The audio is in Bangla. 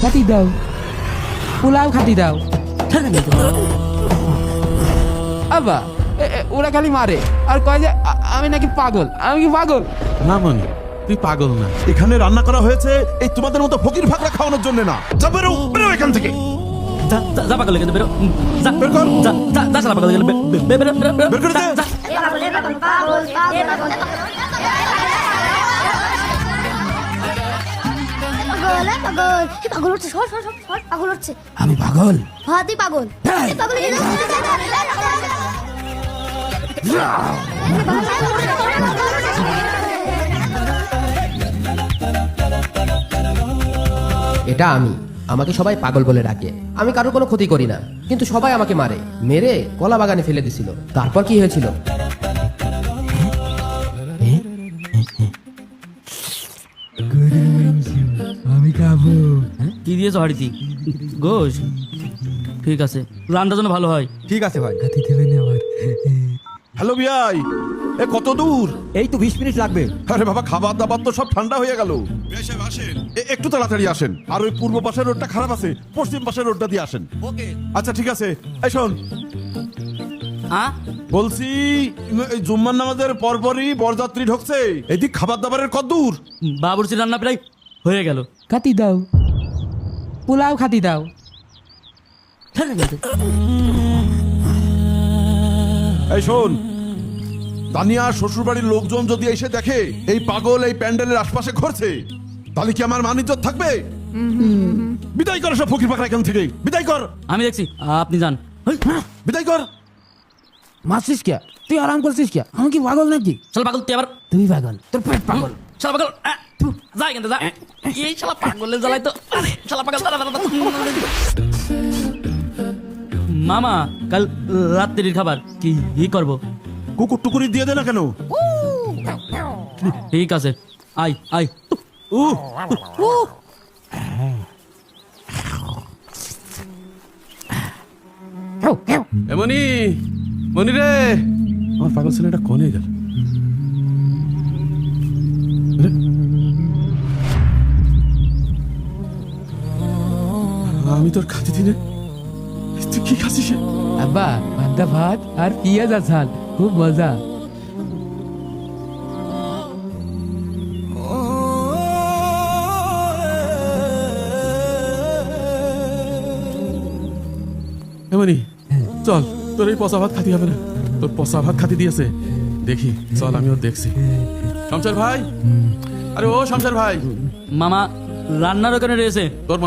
খাতি দাও, পোলাও খাতি দাও। আব্বা ওরা খালি মারে আর কয় যে আমি নাকি পাগল। আমি কি পাগল? না মনি, তুই পাগল না। এখানে রান্না করা হয়েছে এই তোমাদের মতো ফকির ফাকরা খাওয়ানোর জন্য না। যা বেরো, বেরো এখান থেকে। যা পাগল লেগে বেরো, যা বের কর। যা শালা পাগল লেগে বেরো বের করে দে। পাগল হচ্ছে, সর সর সর সর, পাগল হচ্ছে। আমি পাগল? হ্যাঁ তুই পাগল। এই পাগল হয়ে গেছে। এটা আমি, আমাকে সবাই পাগল বলে ডাকে। আমি কারোর কোনো ক্ষতি করি না, কিন্তু সবাই আমাকে মারে। মেরে কলা বাগানে ফেলে দিছিল। তারপর কি হয়েছিল? আমি খাবো। কি দিয়েছো হাড়িতি? গোশ? ঠিক আছে, রান্নার জন্য ভালো হয়। ঠিক আছে ভাই। খাতি দেবেন আবার? হ্যালো বিয়াই, এ কত দূর? এই তো 20 মিনিট লাগবে। আরে বাবা, খাবার দাবার তো সব ঠান্ডা হয়ে গেল। একটু তাড়াতাড়ি আসেন। আর ওই পূর্ব পাশের রোডটা খারাপ আছে, পশ্চিম পাশের রোডটা দিয়ে আসেন। আচ্ছা ঠিক আছে। এই শোন, বলছি এই জুম্মার নামাজের পরপরই বরযাত্রী ঢুকছে। এদিক খাবার দাবারের কত দূর? বাবুর্চির রান্না প্রায় হয়ে গেল। খাতি দাও, পোলাও খাতি দাও। এই শোন, তানিয়া শ্বশুর বাড়ির লোকজন যদি এসে দেখে এই পাগল এই প্যান্ডেলের আশপাশে ঘুরছে, তাহলে কি আমার মান ইজ্জত থাকবে? বিদায় কর সব ফকির পাকড়া এখান থেকে। বিদায় কর, আমি দেখছি, আপনি যান। বিদায় কর। মারছিস কে? তুই আরাম করছিস কে? আমি কি পাগল নাকি? শালা পাগল তুই আবার? তুই পাগল, তোর পেট পাগল। শালা পাগল, যা এখান থেকে যা। এই শালা পাগলের জ্বালাই তো। আরে, শালা পাগল, মামা কাল রাত্রির খাবার কি করব? কুকুর টুকুরি দিয়ে দে না কেন? ঠিক আছে, আই আই। এমনি মনি রে, আমার পাগল ছেলেটা কোনে গেল? আরে, আমি তোর খাতি দিনে তুই কি খাচ্ছিস? আব্বা পান্তা ভাত আর পিঁয়াজ আর ঝাল, খুব মজা। এমনি চল, তোর এই পচা ভাত খাতি হবে না। তোর পচা ভাত খাতি দিয়েছে দেখি, চল আমিও দেখছি। শমশের ভাই, আরে ও শমশের ভাই, মামা রান্নার ওখানে রয়েছে। তোর